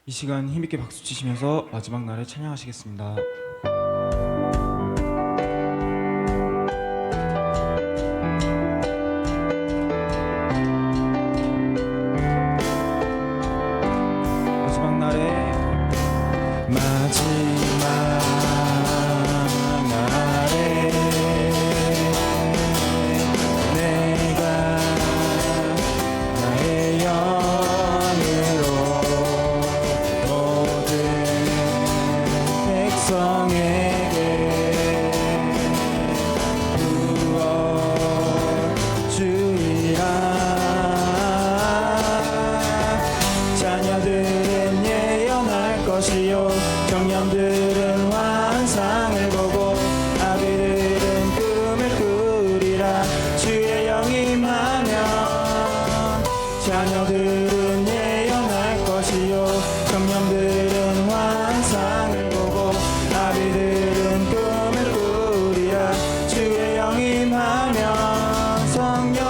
이 시간 힘있게 박수 치시면서 마지막 날에 찬양하시겠습니다. 마지막 날에 내가 나의 영으로 모든 백성에게 부어주리라. 자녀들은 예언할 것이요 청년들은 환상을 보고 아비들은 꿈을 꾸리라. 주의 영이 임하면 자녀들은 예언할 것이요 청년들은 환상을 보고 아비들은 꿈을 꾸리라. 주의 영이 임하면 성령이여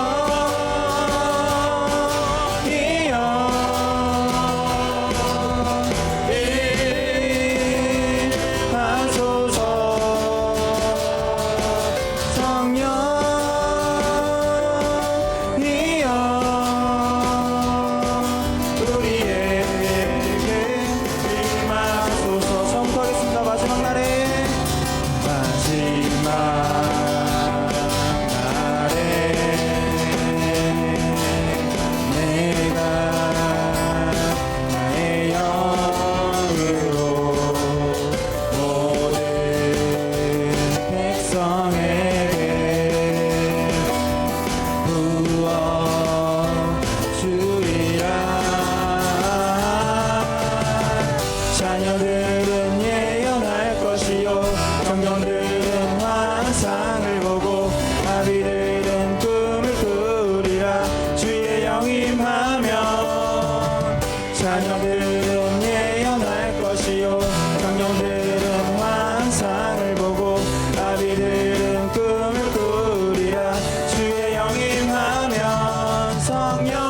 임하소서. 성령이여 우리에게 임하소서. 선포하겠습니다. 마지막 날에 내가 나의 영으로 모든 백성에게 부어주리라. 자녀들은 예언할 것이요 청년들은 환상을 보고 아비들은 꿈을 꾸리라. 주의 영이 임하면 자녀들은 예언할 것이요 청년들은 환상을 보고 아비들은 꿈을 꾸리라. 주의 영이 임하면 성령이여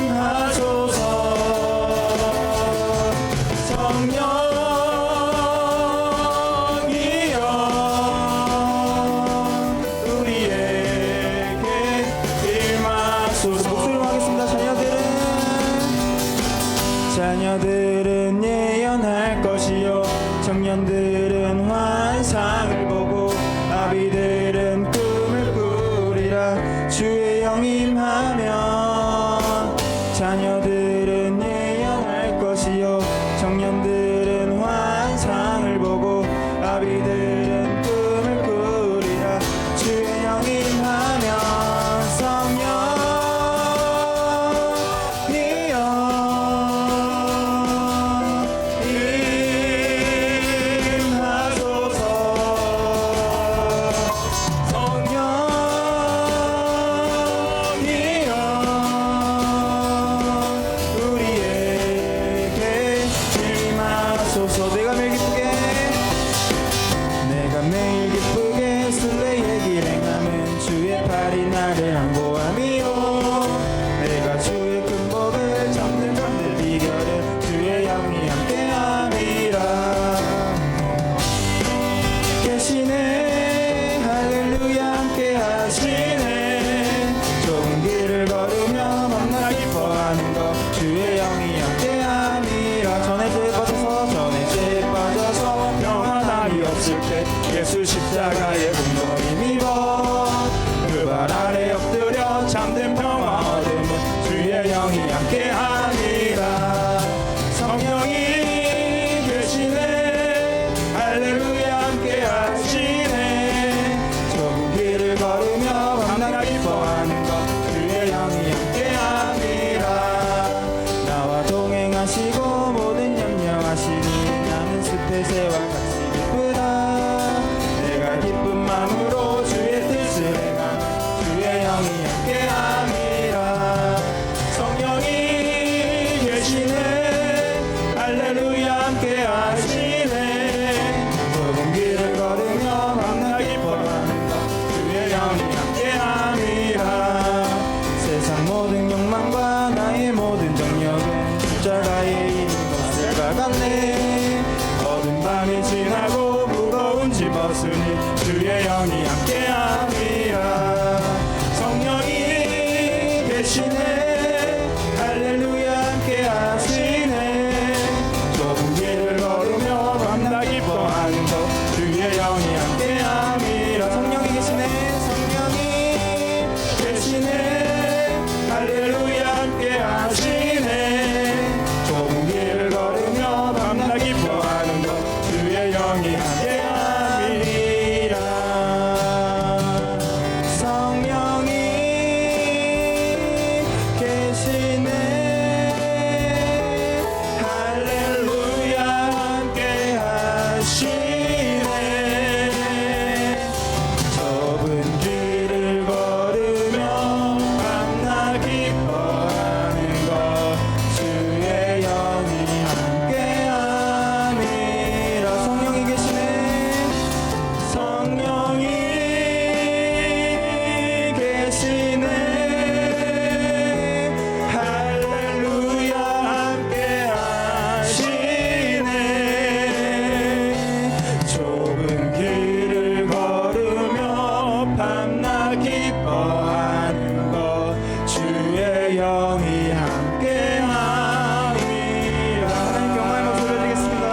임하소서. 성령이여 우리에게 임하소서. 목소리로 하겠습니다. 자녀들은 예언할 것이요 청년들은 환상을 보고 아비들은 꿈을 꾸리라. 주의 영이 임하면 자녀들은 예언할 것이요 청년들은 환상을 보고 아비들은 꿈을 꾸리라. 주의 영이 임하면 성령이여 임하소서. 성령이여 우리에게 임하소서. 내가 매일 기쁘게 순례의 길 행하면 주의 팔이 나를 항보함이요. 내가 주의 큰 법을 잡는 것들 비결은 주의 영이 함께함이라. 계시네 할렐루야 함께 하시네. 좁은 길을 걸으며 만나 기뻐하는 것 주의 영이 함께함이라. 전에 죄 빠져서 평안함이 없을 때 예수 십자가의 공로 힘입어 그 발 아래 엎드려 잠든 평화 얻음은 주의 영이 함께하니라. 성령이 계시네 할렐루야 함께 하시네. 좁은 길을 걸으며 만나 기뻐하는 것 주의 영이 함께하니라. 나와 동행하시고 모든 염려하시니 나는 숲의 새와 같이 기쁘다. 내가 기쁜 마음으로 주의 밤이 지나고 무거운 짐 벗으니 주의 영이 함께함이라. 성령이 계시네 할렐루야 함께하시네. 좁은 길을 걸으며 밤낮 기뻐하는 것 주의 영이 함께함이라. 성령이 계시네 성령이 계시네 할렐루야 함께하시네. 좁은 길을 걸으며 밤낮 기뻐하는 것 주의 영이 함께함이라. 성령이 계시네 할렐루야 함께하시네. 좁은 길을 걸으며 밤낮 기뻐하는 것 주의 영이 함께함이라. 성령이 계시네 성령이 계시네 할렐루야 함께하시네. 좁은 길을 걸으며 밤낮 기뻐하는 것 주의 영이 함께함이라. 하나님 경화의 목소리 드리겠습니다.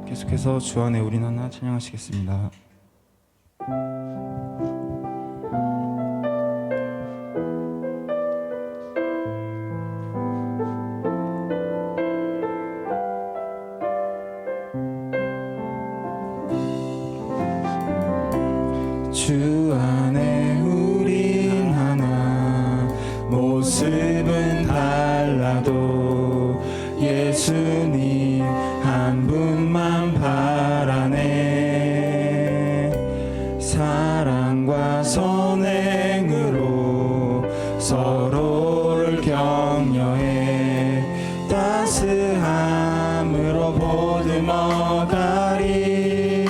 계속해서 주 안에 우린 하나 찬양하시겠습니다. 주 안에 우린 하나 모습은 달라도 예수님 한 분만 바라네. 사랑과 선행으로 서로를 격려해 따스함으로 보듬어 가리.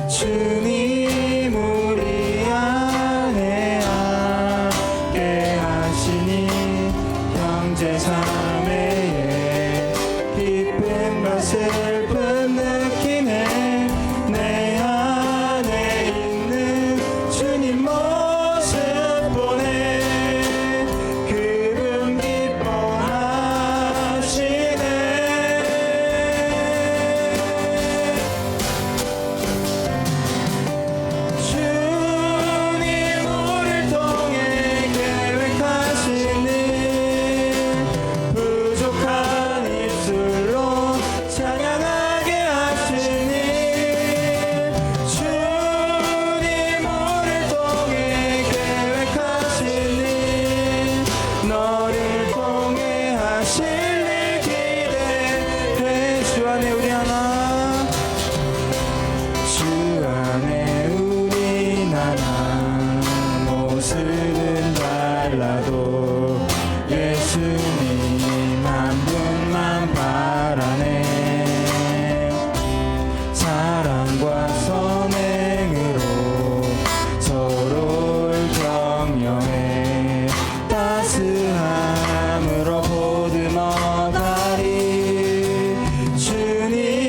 주님 우리 안에 함께 하시니 형제 자매의 기쁨과 슬픔 느끼네. 내 안에 있는 주님 모습 보네. 그분 기뻐하시네. 주님 우리를 통해 계획하신 일 부족한 입술로 찬양하게 하시니. 주님 우리를 통해 계획하신 일 너를 통해 하실 일 기대해. 주 안에 우리 하나 주 안에 우린 하나 모습은 달라도 예수님 한 분만 바라네. 사랑과 선행으로 서로를 격려해 따스함으로 보듬어 가리. 주님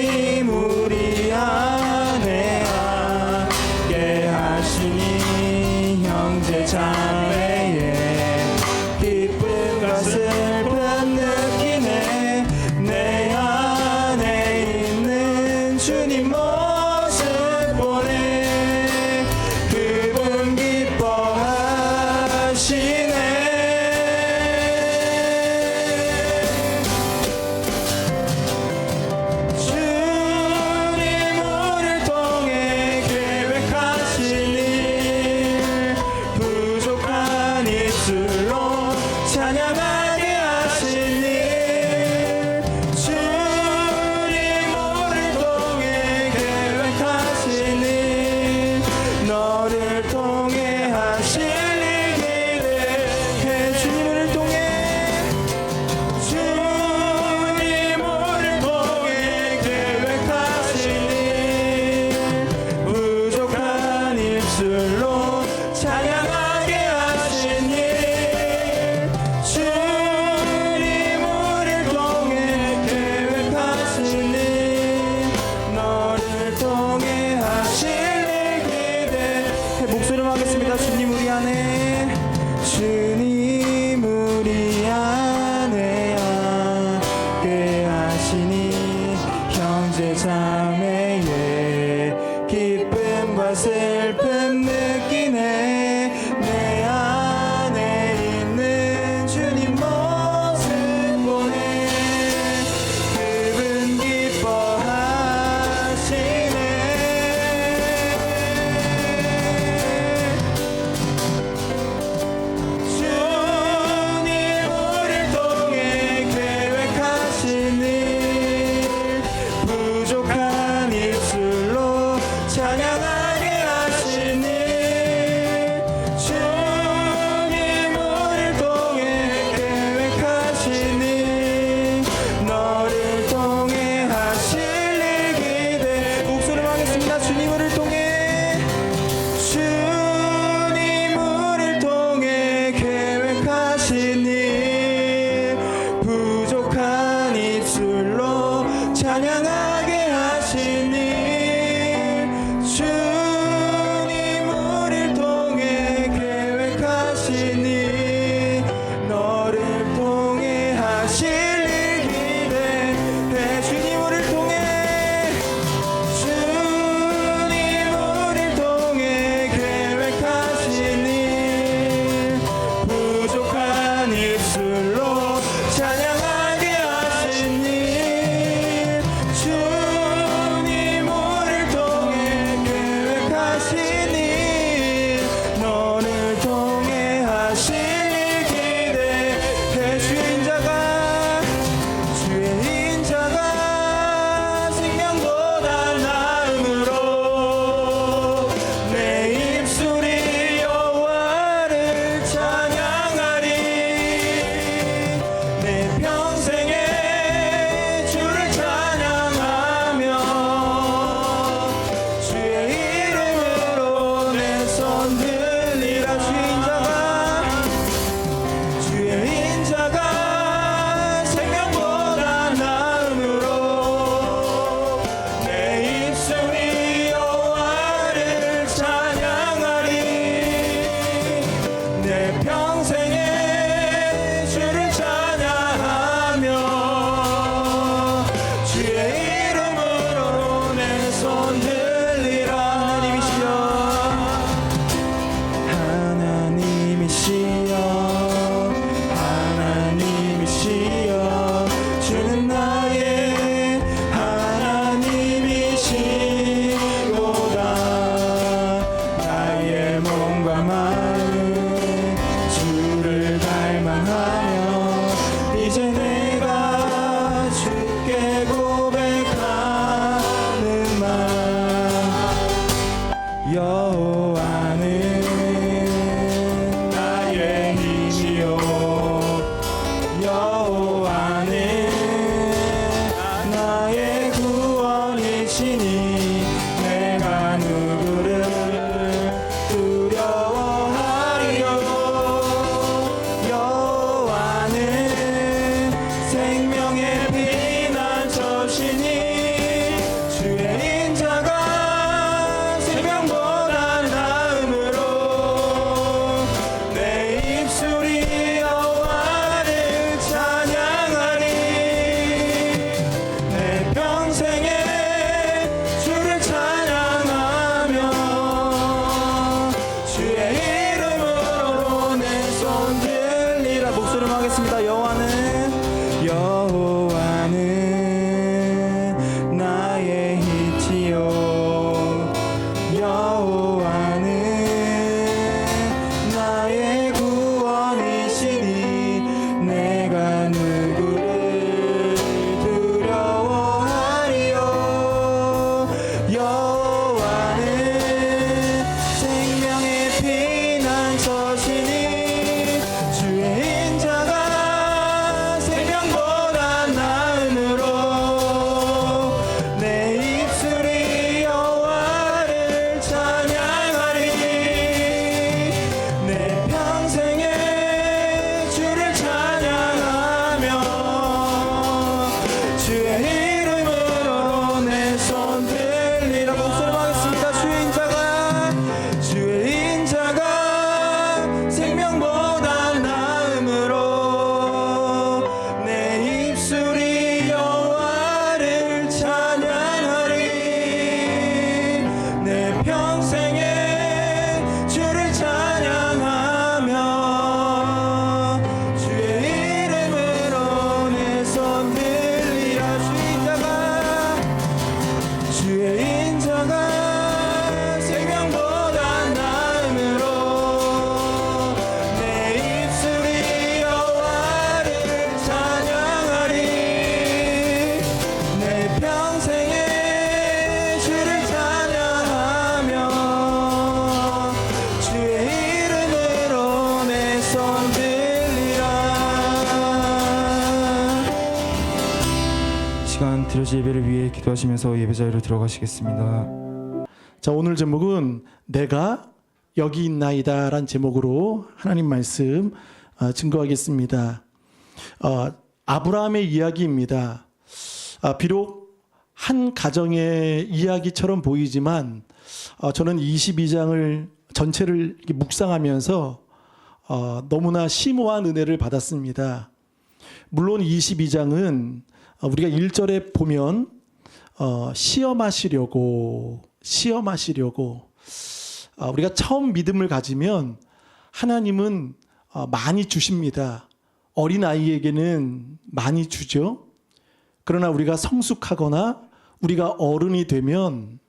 손 들리라. 하나님이시여 하나님이시여 주는 나의 하나님이시로다. 나의 몸과 마음 주를 갈망하며 이제 내가 주께 고백하는 말. 여호와는 나의 힘이요 여호와는 나의 구원이시니 내가 누구를 두려워하리요. 여호와는 생명의 피난처시니 주의 인자가 생명보다 나음으로 내 입술이 여호와를 찬양하리. 내 평생에 주를 찬양하며 주의 이름으로 내 손 들리라. 목소리로 하겠습니다. 여호와는 나의 힘이요 여호와는 나의 구원이시니 내가 누구를 두려워하리요. 여호와는 생명의 피난처시니 주의 인자가 생명보다 나음으로 내 입술이 여호와를 찬양하리. 내 평생에 주를 찬양하며 주의 이름으로 내 손 들리라. 목소리로 하겠습니다. 주의 인자가 생명보다 나음으로 내 입술이 여호와를 찬양하리. 내 평생에 주를 찬양하며 주의 이름으로 내 손 들리라. 주의 인자가 생명보다 나음으로 내 입술이 여호와를 찬양하리. 내 평생에 주를 찬양하며 주의 이름으로 내 손 들리라. 시간 드려질 예배를 위해 기도하시면서 예배 자리로 들어가시겠습니다. 자, 오늘 제목은 내가 여기 있나이다 라는 제목으로 하나님 말씀 증거하겠습니다. 아브라함의 이야기입니다. 비록 한 가정의 이야기처럼 보이지만 저는 22장을 전체를 이렇게 묵상하면서 너무나 심오한 은혜를 받았습니다. 물론 22장은 우리가 1절에 보면 시험하시려고 우리가 처음 믿음을 가지면 하나님은 많이 주십니다. 어린아이에게는 많이 주죠. 그러나 우리가 성숙하거나 우리가 어른이 되면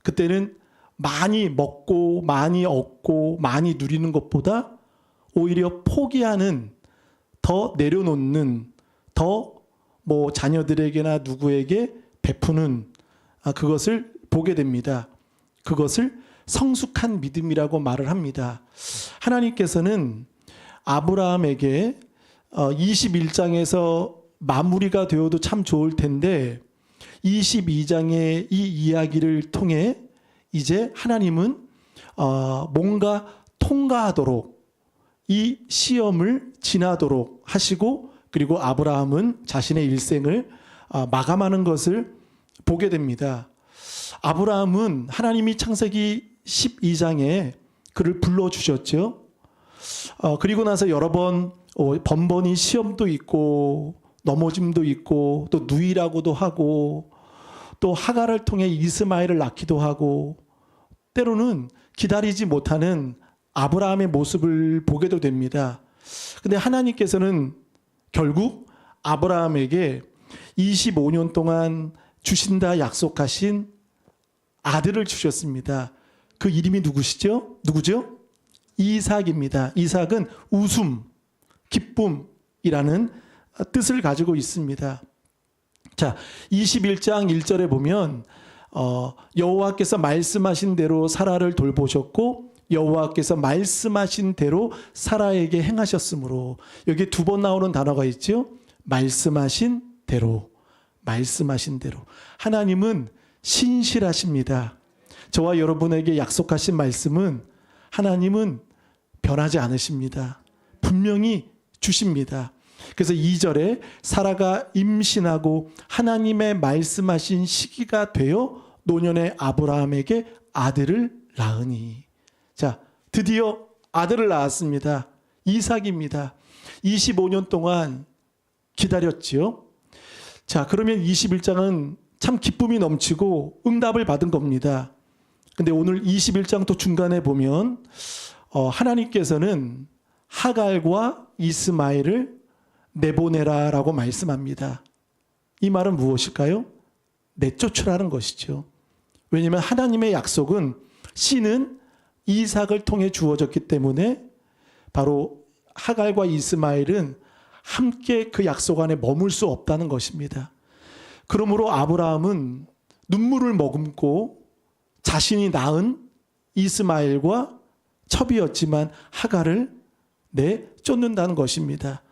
그때는 많이 먹고 많이 얻고 많이 누리는 것보다 오히려 포기하는, 더 내려놓는, 더 자녀들에게나 누구에게 베푸는 그것을 보게 됩니다. 그것을 성숙한 믿음이라고 말을 합니다. 하나님께서는 아브라함에게 21장에서 마무리가 되어도 참 좋을 텐데 22장의 이 이야기를 통해 이제 하나님은 뭔가 통과하도록, 이 시험을 지나도록 하시고, 그리고 아브라함은 자신의 일생을 마감하는 것을 보게 됩니다. 아브라함은 하나님이 창세기 12장에 그를 불러주셨죠. 그리고 나서 여러 번 번번이 시험도 있고 넘어짐도 있고 또 누이라고도 하고 또 하갈을 통해 이스마엘을 낳기도 하고 때로는 기다리지 못하는 아브라함의 모습을 보게도 됩니다. 근데 하나님께서는 결국 아브라함에게 25년 동안 주신다 약속하신 아들을 주셨습니다. 그 이름이 누구시죠? 누구죠? 이삭입니다. 이삭은 웃음, 기쁨이라는 뜻을 가지고 있습니다. 자, 21장 1절에 보면 여호와께서 말씀하신 대로 사라를 돌보셨고 여호와께서 말씀하신 대로 사라에게 행하셨으므로, 여기 두 번 나오는 단어가 있죠. 말씀하신 대로, 말씀하신 대로. 하나님은 신실하십니다. 저와 여러분에게 약속하신 말씀은 하나님은 변하지 않으십니다. 분명히 주십니다. 그래서 2절에 사라가 임신하고 하나님의 말씀하신 시기가 되어 노년의 아브라함에게 아들을 낳으니. 자, 드디어 아들을 낳았습니다. 이삭입니다. 25년 동안 기다렸지요. 자, 그러면 21장은 참 기쁨이 넘치고 응답을 받은 겁니다. 근데 오늘 21장 또 중간에 보면 하나님께서는 하갈과 이스마엘을 내보내라라고 말씀합니다. 이 말은 무엇일까요? 내쫓으라는 것이죠. 왜냐하면 하나님의 약속은 씨는 이삭을 통해 주어졌기 때문에 바로 하갈과 이스마엘은 함께 그 약속 안에 머물 수 없다는 것입니다. 그러므로 아브라함은 눈물을 머금고 자신이 낳은 이스마엘과 첩이었지만 하갈을 내쫓는다는 것입니다.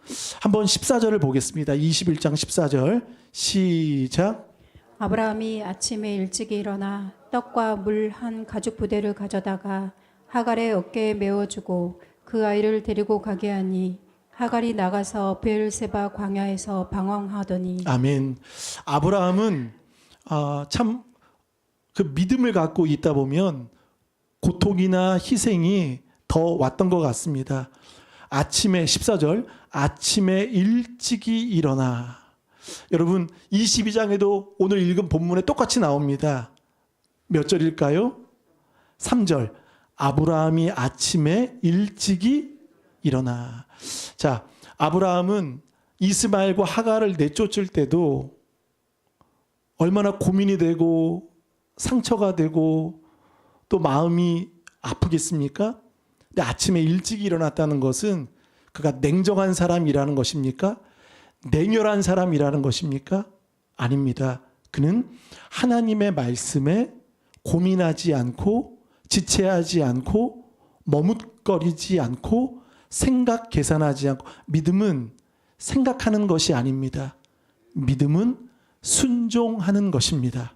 한번 14절을 보겠습니다. 21장 14절 시작. 아브라함이 아침에 일찍 일어나 떡과 물 한 가죽 부대를 가져다가 하갈의 어깨에 메어주고 그 아이를 데리고 가게 하니 하갈이 나가서 베엘세바 광야에서 방황하더니. 아멘. 아브라함은 참 그 믿음을 갖고 있다 보면 고통이나 희생이 더 왔던 것 같습니다. 아침에 14절 아침에 일찍이 일어나. 여러분 22장에도 오늘 읽은 본문에 똑같이 나옵니다. 몇 절일까요? 3절 아브라함이 아침에 일찍이 일어나. 자, 아브라함은 이스마엘과 하갈을 내쫓을 때도 얼마나 고민이 되고 상처가 되고 또 마음이 아프겠습니까? 근데 아침에 일찍 일어났다는 것은 그가 냉정한 사람이라는 것입니까? 냉혈한 사람이라는 것입니까? 아닙니다. 그는 하나님의 말씀에 고민하지 않고 지체하지 않고 머뭇거리지 않고 생각 계산하지 않고. 믿음은 생각하는 것이 아닙니다. 믿음은 순종하는 것입니다.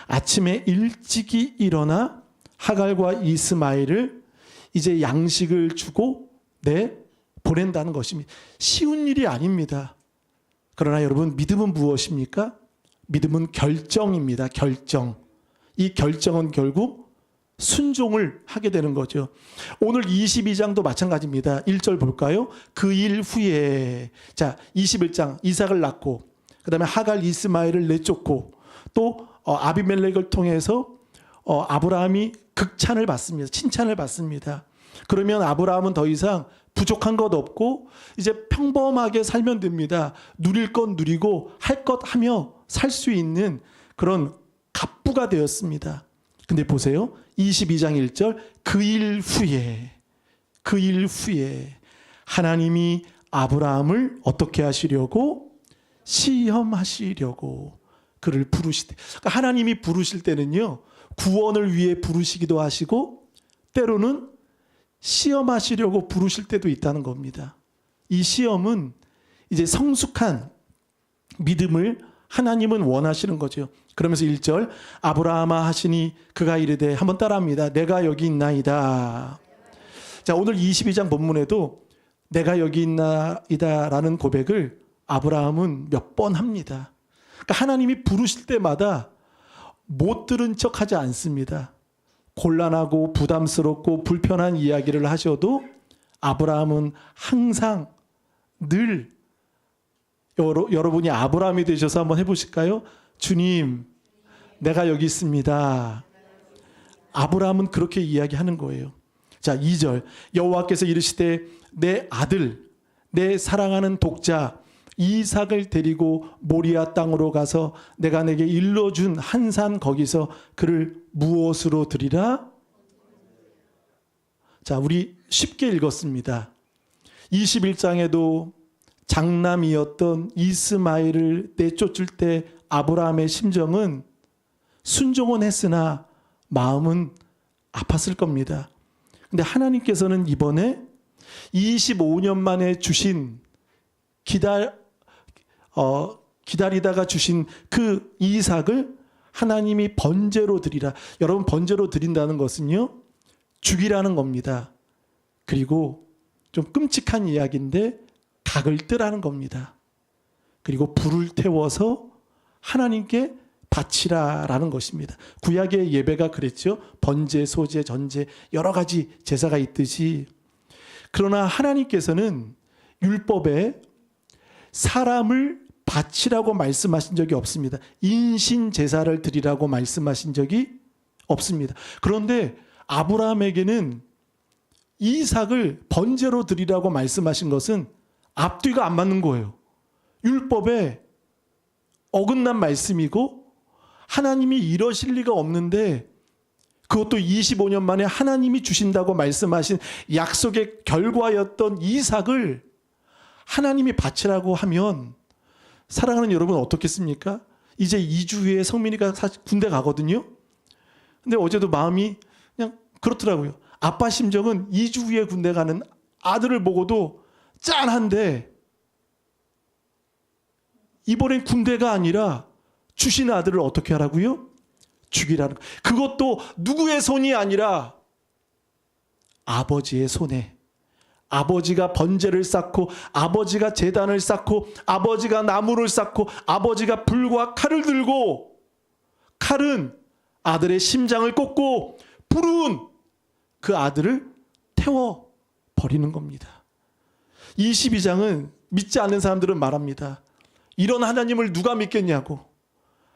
아침에 일찍이 일어나 하갈과 이스마엘을 이제 양식을 주고 보낸다는 것입니다. 쉬운 일이 아닙니다. 그러나 여러분 믿음은 무엇입니까? 믿음은 결정입니다. 결정. 이 결정은 결국 순종을 하게 되는 거죠. 오늘 22장도 마찬가지입니다. 1절 볼까요? 그 일 후에. 자, 21장 이삭을 낳고 그 다음에 하갈 이스마엘을 내쫓고 또 아비멜렉을 통해서 아브라함이 극찬을 받습니다. 칭찬을 받습니다. 그러면 아브라함은 더 이상 부족한 것 없고 이제 평범하게 살면 됩니다. 누릴 것 누리고 할 것 하며 살 수 있는 그런 갑부가 되었습니다. 근데 보세요. 22장 1절 그 일 후에 하나님이 아브라함을 어떻게 하시려고? 시험하시려고 그를 부르시되. 그러니까 하나님이 부르실 때는요, 구원을 위해 부르시기도 하시고 때로는 시험하시려고 부르실 때도 있다는 겁니다. 이 시험은 이제 성숙한 믿음을 하나님은 원하시는 거죠. 그러면서 1절 아브라함아 하시니 그가 이르되, 한번 따라합니다. 내가 여기 있나이다. 자, 오늘 22장 본문에도 내가 여기 있나이다 라는 고백을 아브라함은 몇 번 합니다. 그러니까 하나님이 부르실 때마다 못 들은 척 하지 않습니다. 곤란하고 부담스럽고 불편한 이야기를 하셔도 아브라함은 항상 늘, 여러분이 아브라함이 되셔서 한번 해보실까요? 주님, 내가 여기 있습니다. 아브라함은 그렇게 이야기하는 거예요. 자, 2절. 여호와께서 이르시되 내 아들, 내 사랑하는 독자 이삭을 데리고 모리아 땅으로 가서 내가 내게 일러준 한 산 거기서 그를 무엇으로 드리라? 자, 우리 쉽게 읽었습니다. 21장에도 장남이었던 이스마엘을 내쫓을 때 아브라함의 심정은 순종은 했으나 마음은 아팠을 겁니다. 근데 하나님께서는 이번에 25년 만에 주신 기다리다가 주신 그 이삭을 하나님이 번제로 드리라. 여러분, 번제로 드린다는 것은요, 죽이라는 겁니다. 그리고 좀 끔찍한 이야기인데 각을 뜨라는 겁니다. 그리고 불을 태워서 하나님께 바치라라는 것입니다. 구약의 예배가 그랬죠. 번제, 소제, 전제 여러 가지 제사가 있듯이. 그러나 하나님께서는 율법에 사람을 바치라고 말씀하신 적이 없습니다. 인신 제사를 드리라고 말씀하신 적이 없습니다. 그런데 아브라함에게는 이삭을 번제로 드리라고 말씀하신 것은 앞뒤가 안 맞는 거예요. 율법에 어긋난 말씀이고 하나님이 이러실 리가 없는데, 그것도 25년 만에 하나님이 주신다고 말씀하신 약속의 결과였던 이삭을 하나님이 바치라고 하면 사랑하는 여러분 어떻겠습니까? 이제 2주 후에 성민이가 군대 가거든요. 근데 어제도 마음이 그냥 그렇더라고요. 아빠 심정은 2주 후에 군대 가는 아들을 보고도 짠한데, 이번엔 군대가 아니라 주신 아들을 어떻게 하라고요? 죽이라는 거. 그것도 누구의 손이 아니라 아버지의 손에. 아버지가 번제를 쌓고, 아버지가 제단을 쌓고, 아버지가 나무를 쌓고, 아버지가 불과 칼을 들고, 칼은 아들의 심장을 꽂고, 불은 그 아들을 태워 버리는 겁니다. 22장은 믿지 않는 사람들은 말합니다. 이런 하나님을 누가 믿겠냐고.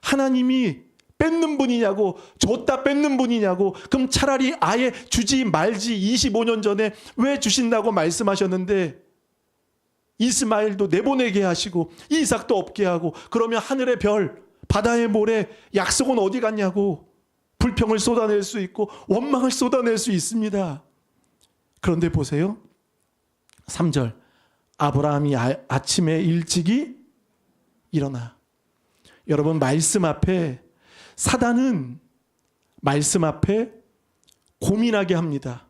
하나님이 뺏는 분이냐고, 줬다 뺏는 분이냐고. 그럼 차라리 아예 주지 말지. 25년 전에 왜 주신다고 말씀하셨는데 이스마엘도 내보내게 하시고 이삭도 없게 하고, 그러면 하늘의 별, 바다의 모래, 약속은 어디 갔냐고 불평을 쏟아낼 수 있고 원망을 쏟아낼 수 있습니다. 그런데 보세요. 3절. 아브라함이 아침에 일찍이 일어나. 여러분, 말씀 앞에, 사단은 말씀 앞에 고민하게 합니다.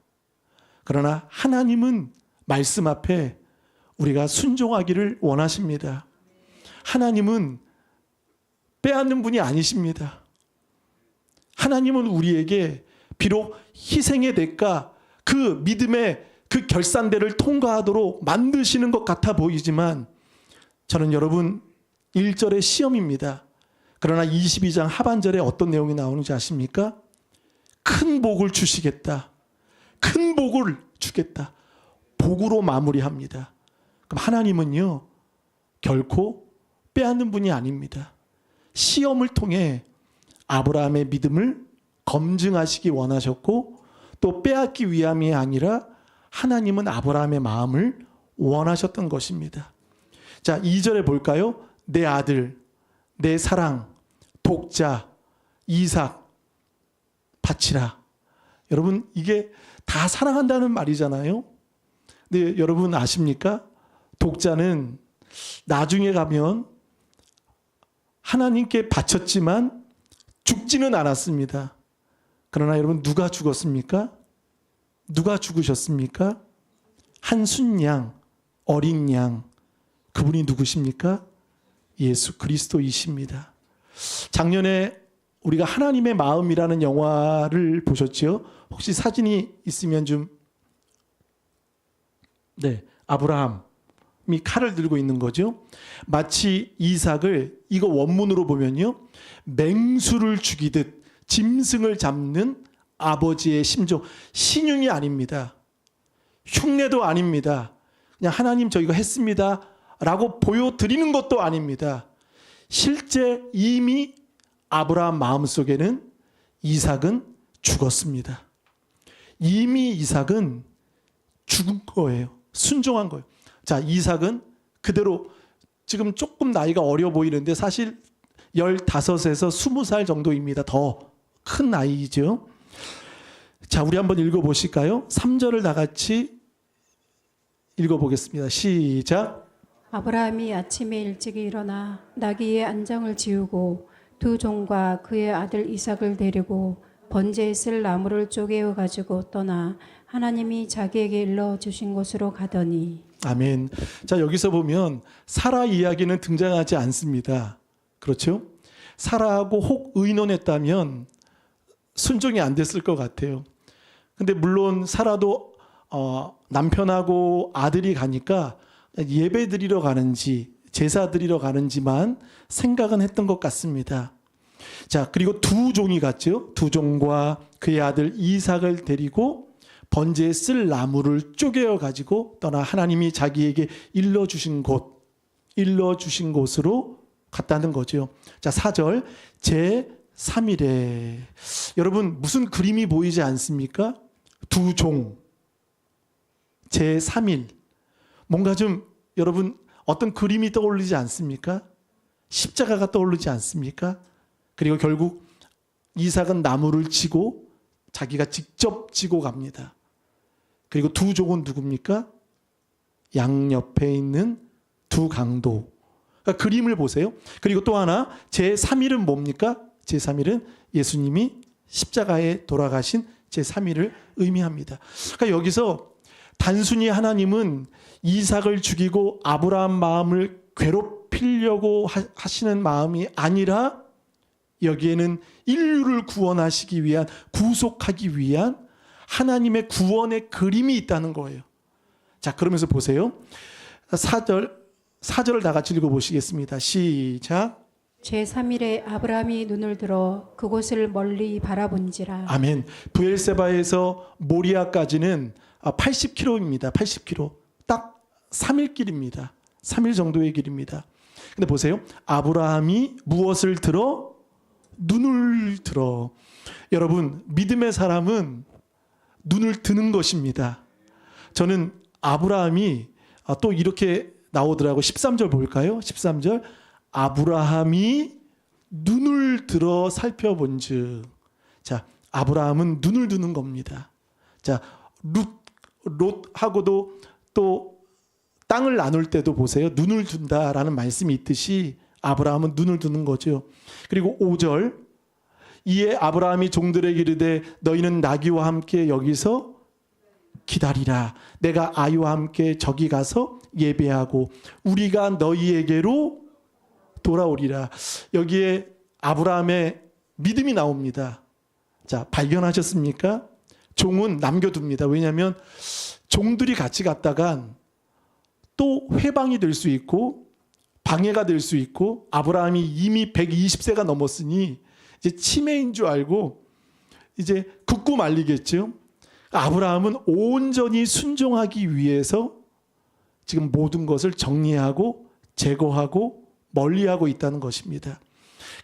그러나 하나님은 말씀 앞에 우리가 순종하기를 원하십니다. 하나님은 빼앗는 분이 아니십니다. 하나님은 우리에게 비록 희생의 대가, 그 믿음의 그 결산대를 통과하도록 만드시는 것 같아 보이지만, 저는 여러분 1절의 시험입니다. 그러나 22장 하반절에 어떤 내용이 나오는지 아십니까? 큰 복을 주시겠다. 큰 복을 주겠다. 복으로 마무리합니다. 그럼 하나님은요, 결코 빼앗는 분이 아닙니다. 시험을 통해 아브라함의 믿음을 검증하시기 원하셨고, 또 빼앗기 위함이 아니라 하나님은 아브라함의 마음을 원하셨던 것입니다. 자, 2절에 볼까요? 내 아들, 내 사랑, 독자, 이삭, 바치라. 여러분, 이게 다 사랑한다는 말이잖아요. 근데 여러분 아십니까? 독자는 나중에 가면 하나님께 바쳤지만 죽지는 않았습니다. 그러나 여러분, 누가 죽었습니까? 누가 죽으셨습니까? 한 순양, 어린 양. 그분이 누구십니까? 예수 그리스도이십니다. 작년에 우리가 하나님의 마음이라는 영화를 보셨죠? 혹시 사진이 있으면 좀. 네, 아브라함이 칼을 들고 있는 거죠. 마치 이삭을, 이거 원문으로 보면요, 맹수를 죽이듯 짐승을 잡는 아버지의 심정. 신용이 아닙니다. 흉내도 아닙니다. 그냥 하나님 저 이거 했습니다 라고 보여드리는 것도 아닙니다. 실제 이미 아브라함 마음속에는 이삭은 죽었습니다. 이미 이삭은 죽은 거예요. 순종한 거예요. 자, 이삭은 그대로 지금 조금 나이가 어려 보이는데 사실 15에서 20살 정도입니다. 더 큰 나이죠. 자, 우리 한번 읽어보실까요? 3절을 다 같이 읽어보겠습니다. 시작. 아브라함이 아침에 일찍 일어나 나귀의 안장을 지우고 두 종과 그의 아들 이삭을 데리고 번제에 쓸 나무를 쪼개어 가지고 떠나 하나님이 자기에게 일러 주신 곳으로 가더니. 아멘. 자, 여기서 보면 사라 이야기는 등장하지 않습니다. 그렇죠? 사라하고 혹 의논했다면 순종이 안 됐을 것 같아요. 근데 물론 사라도 남편하고 아들이 가니까 예배 드리러 가는지 제사 드리러 가는지만 생각은 했던 것 같습니다. 자, 그리고 두 종이 갔죠. 두 종과 그의 아들 이삭을 데리고 번제에 쓸 나무를 쪼개어 가지고 떠나 하나님이 자기에게 일러주신 곳으로 갔다는 거죠. 자, 4절 제3일에 여러분 무슨 그림이 보이지 않습니까? 두 종 제3일 뭔가 좀 여러분 어떤 그림이 떠오르지 않습니까? 십자가가 떠오르지 않습니까? 그리고 결국 이삭은 나무를 치고 자기가 직접 지고 갑니다. 그리고 두 종은 누굽니까? 양옆에 있는 두 강도. 그러니까 그림을 보세요. 그리고 또 하나 제3일은 뭡니까? 제3일은 예수님이 십자가에 돌아가신 제3일을 의미합니다. 그러니까 여기서 단순히 하나님은 이삭을 죽이고 아브라함 마음을 괴롭히려고 하시는 마음이 아니라 여기에는 인류를 구원하시기 위한, 구속하기 위한 하나님의 구원의 그림이 있다는 거예요. 자, 그러면서 보세요. 4절을 다 같이 읽어보시겠습니다. 시작. 제3일에 아브라함이 눈을 들어 그곳을 멀리 바라본지라. 아멘. 브엘세바에서 모리아까지는 80km입니다. 80km. 딱 3일 길입니다. 3일 정도의 길입니다. 근데 보세요. 아브라함이 무엇을 들어? 눈을 들어. 여러분, 믿음의 사람은 눈을 드는 것입니다. 저는 아브라함이 또 이렇게 나오더라고. 13절 볼까요? 13절. 아브라함이 눈을 들어 살펴본즉. 자, 아브라함은 눈을 드는 겁니다. 자, 롯하고도 또 땅을 나눌 때도 보세요. 눈을 둔다라는 말씀이 있듯이 아브라함은 눈을 두는 거죠. 그리고 5절. 이에 아브라함이 종들에게 이르되 너희는 나귀와 함께 여기서 기다리라. 내가 아이와 함께 저기 가서 예배하고 우리가 너희에게로 돌아오리라. 여기에 아브라함의 믿음이 나옵니다. 자, 발견하셨습니까? 종은 남겨둡니다. 왜냐하면 종들이 같이 갔다간 또 회방이 될 수 있고 방해가 될 수 있고 아브라함이 이미 120세가 넘었으니 이제 치매인 줄 알고 이제 긋고 말리겠죠. 아브라함은 온전히 순종하기 위해서 지금 모든 것을 정리하고 제거하고 멀리하고 있다는 것입니다.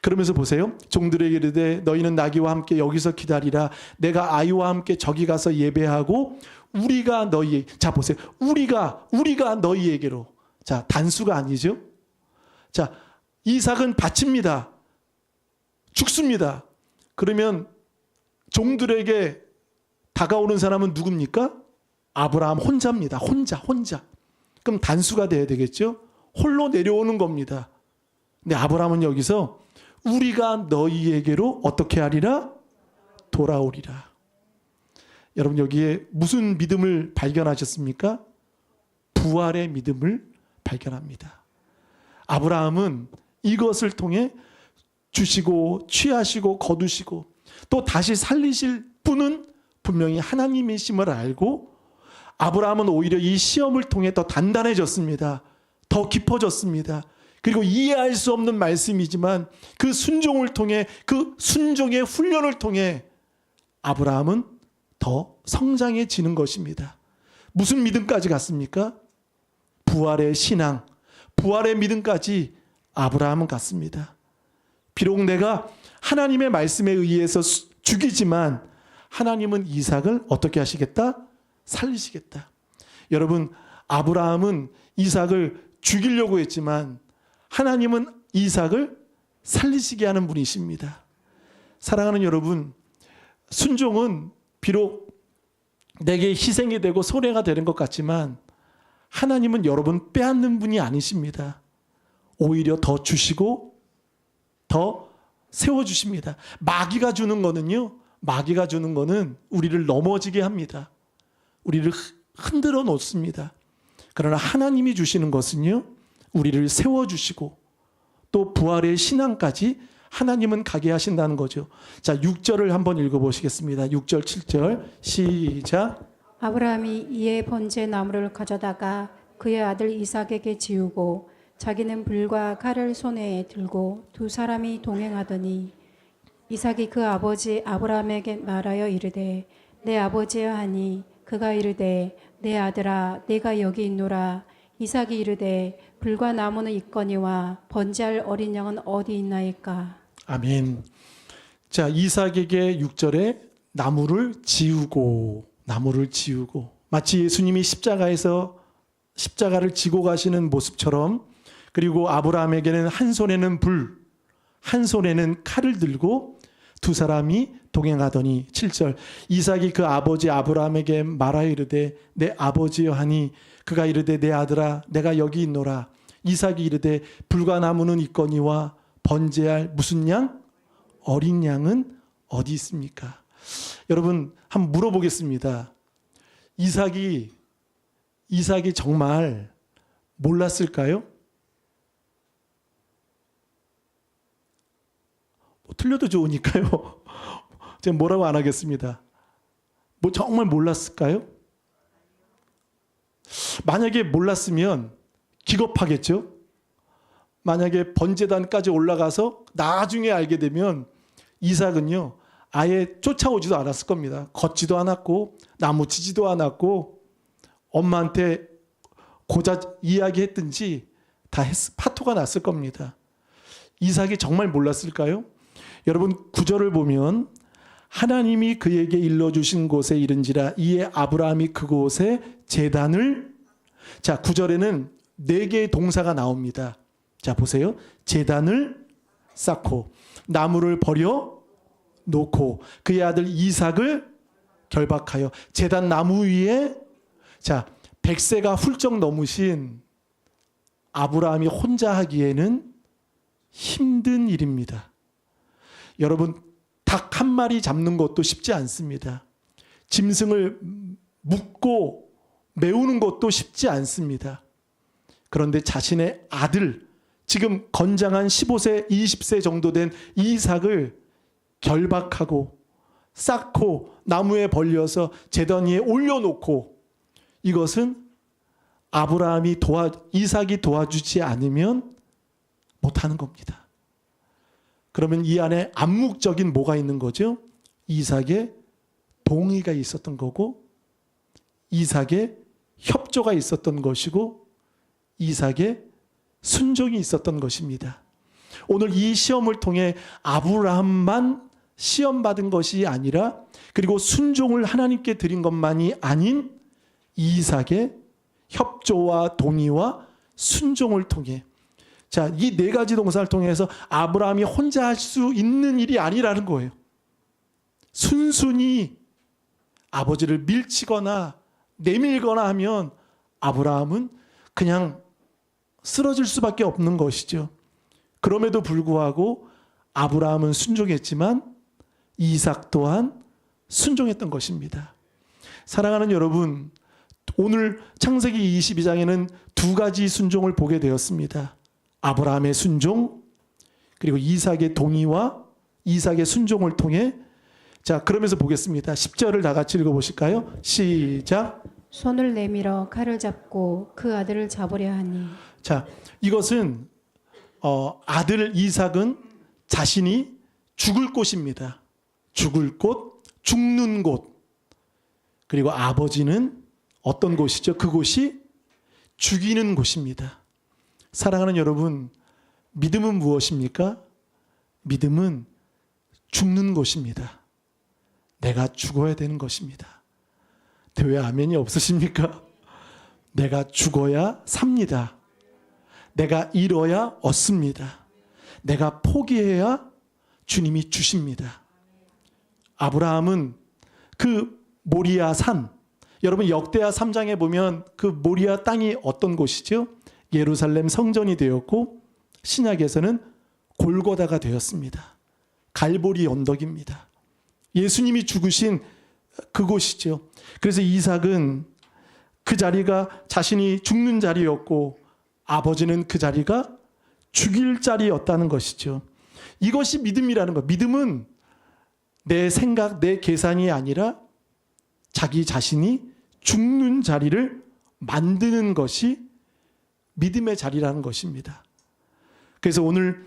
그러면서 보세요. 종들에게 이르되 너희는 나귀와 함께 여기서 기다리라. 내가 아이와 함께 저기 가서 예배하고 우리가 너희, 자 보세요. 우리가 너희에게로. 자, 단수가 아니죠. 자, 이삭은 바칩니다. 죽습니다. 그러면 종들에게 다가오는 사람은 누굽니까? 아브라함 혼자입니다. 혼자. 그럼 단수가 돼야 되겠죠? 홀로 내려오는 겁니다. 근데 아브라함은 여기서 우리가 너희에게로 어떻게 하리라? 돌아오리라. 여러분 여기에 무슨 믿음을 발견하셨습니까? 부활의 믿음을 발견합니다. 아브라함은 이것을 통해 주시고 취하시고 거두시고 또 다시 살리실 분은 분명히 하나님이심을 알고 아브라함은 오히려 이 시험을 통해 더 단단해졌습니다. 더 깊어졌습니다. 그리고 이해할 수 없는 말씀이지만 그 순종을 통해 그 순종의 훈련을 통해 아브라함은 더 성장해지는 것입니다. 무슨 믿음까지 갔습니까? 부활의 신앙, 부활의 믿음까지 아브라함은 갔습니다. 비록 내가 하나님의 말씀에 의해서 죽이지만 하나님은 이삭을 어떻게 하시겠다? 살리시겠다. 여러분, 아브라함은 이삭을 죽이려고 했지만 하나님은 이삭을 살리시게 하는 분이십니다. 사랑하는 여러분, 순종은 비록 내게 희생이 되고 손해가 되는 것 같지만 하나님은 여러분 빼앗는 분이 아니십니다. 오히려 더 주시고 더 세워주십니다. 마귀가 주는 거는 우리를 넘어지게 합니다. 우리를 흔들어 놓습니다. 그러나 하나님이 주시는 것은요, 우리를 세워주시고 또 부활의 신앙까지 하나님은 가게 하신다는 거죠. 자, 6절을 한번 읽어보시겠습니다. 6절, 7절 시작. 아브라함이 이에 번제 나무를 가져다가 그의 아들 이삭에게 지우고 자기는 불과 칼을 손에 들고 두 사람이 동행하더니 이삭이 그 아버지 아브라함에게 말하여 이르되 내 아버지여 하니 그가 이르되 내 아들아 내가 여기 있노라. 이삭이 이르되 불과 나무는 있거니와 번제할 어린 양은 어디 있나이까. 아멘. 자, 이삭에게 6절에 나무를 지우고 마치 예수님이 십자가를 지고 가시는 모습처럼, 그리고 아브라함에게는 한 손에는 불, 한 손에는 칼을 들고 두 사람이 동행하더니 7절 이삭이 그 아버지 아브라함에게 말하여 이르되 내 아버지여 하니 그가 이르되 내 아들아 내가 여기 있노라. 이삭이 이르되 불과 나무는 있거니와 번제할 무슨 양? 어린 양은 어디 있습니까? 여러분 한번 물어보겠습니다. 이삭이 정말 몰랐을까요? 틀려도 좋으니까요. 제가 뭐라고 안 하겠습니다. 정말 몰랐을까요? 만약에 몰랐으면 기겁하겠죠. 만약에 번제단까지 올라가서 나중에 알게 되면 이삭은요 아예 쫓아오지도 않았을 겁니다. 걷지도 않았고 나무치지도 않았고 엄마한테 고작 이야기했든지 다 파토가 났을 겁니다. 이삭이 정말 몰랐을까요? 여러분 9절을 보면 하나님이 그에게 일러주신 곳에 이른지라 이에 아브라함이 그곳에 제단을, 자 9절에는 4개의 동사가 나옵니다. 자 보세요. 제단을 쌓고 나무를 버려 놓고 그의 아들 이삭을 결박하여 제단 나무 위에, 자 100세가 훌쩍 넘으신 아브라함이 혼자 하기에는 힘든 일입니다. 여러분 닭 한 마리 잡는 것도 쉽지 않습니다. 짐승을 묶고 메우는 것도 쉽지 않습니다. 그런데 자신의 아들, 지금 건장한 15세, 20세 정도 된 이삭을 결박하고 쌓고 나무에 벌려서 제단 위에 올려놓고, 이것은 이삭이 도와주지 않으면 못하는 겁니다. 그러면 이 안에 암묵적인 뭐가 있는 거죠? 이삭의 동의가 있었던 거고, 이삭의 협조가 있었던 것이고, 이삭의 순종이 있었던 것입니다. 오늘 이 시험을 통해 아브라함만 시험받은 것이 아니라, 그리고 순종을 하나님께 드린 것만이 아닌 이삭의 협조와 동의와 순종을 통해, 자, 이 4가지 동사를 통해서 아브라함이 혼자 할 수 있는 일이 아니라는 거예요. 순순히 아버지를 밀치거나 내밀거나 하면 아브라함은 그냥 쓰러질 수밖에 없는 것이죠. 그럼에도 불구하고 아브라함은 순종했지만 이삭 또한 순종했던 것입니다. 사랑하는 여러분, 오늘 창세기 22장에는 2가지 순종을 보게 되었습니다. 아브라함의 순종, 그리고 이삭의 동의와 이삭의 순종을 통해, 자 그러면서 보겠습니다. 10절을 다 같이 읽어보실까요? 시작. 손을 내밀어 칼을 잡고 그 아들을 잡으려 하니. 자 이것은 아들 이삭은 자신이 죽을 곳입니다. 죽을 곳, 죽는 곳. 그리고 아버지는 어떤 곳이죠? 그곳이 죽이는 곳입니다. 사랑하는 여러분, 믿음은 무엇입니까? 믿음은 죽는 것입니다. 내가 죽어야 되는 것입니다. 근데 왜 아멘이 없으십니까? 내가 죽어야 삽니다. 내가 잃어야 얻습니다. 내가 포기해야 주님이 주십니다. 아브라함은 그 모리아 산, 여러분 역대하 3장에 보면 그 모리아 땅이 어떤 곳이죠? 예루살렘 성전이 되었고 신약에서는 골고다가 되었습니다. 갈보리 언덕입니다. 예수님이 죽으신 그곳이죠. 그래서 이삭은 그 자리가 자신이 죽는 자리였고 아버지는 그 자리가 죽일 자리였다는 것이죠. 이것이 믿음이라는 것. 믿음은 내 생각, 내 계산이 아니라 자기 자신이 죽는 자리를 만드는 것이 믿음의 자리라는 것입니다. 그래서 오늘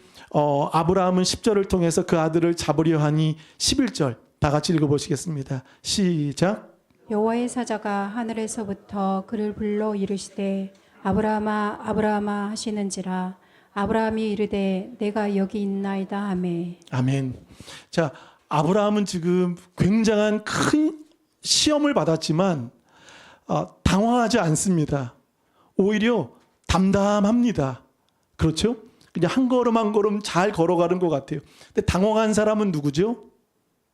아브라함은 10절을 통해서 그 아들을 잡으려 하니 11절 다 같이 읽어보시겠습니다. 시작. 여호와의 사자가 하늘에서부터 그를 불러 이르시되 아브라함아 아브라함아 하시는지라 아브라함이 이르되 내가 여기 있나이다 하매. 아멘. 자, 아브라함은 지금 굉장한 큰 시험을 받았지만 당황하지 않습니다. 오히려 담담합니다. 그렇죠? 그냥 한 걸음 한 걸음 잘 걸어가는 것 같아요. 근데 당황한 사람은 누구죠?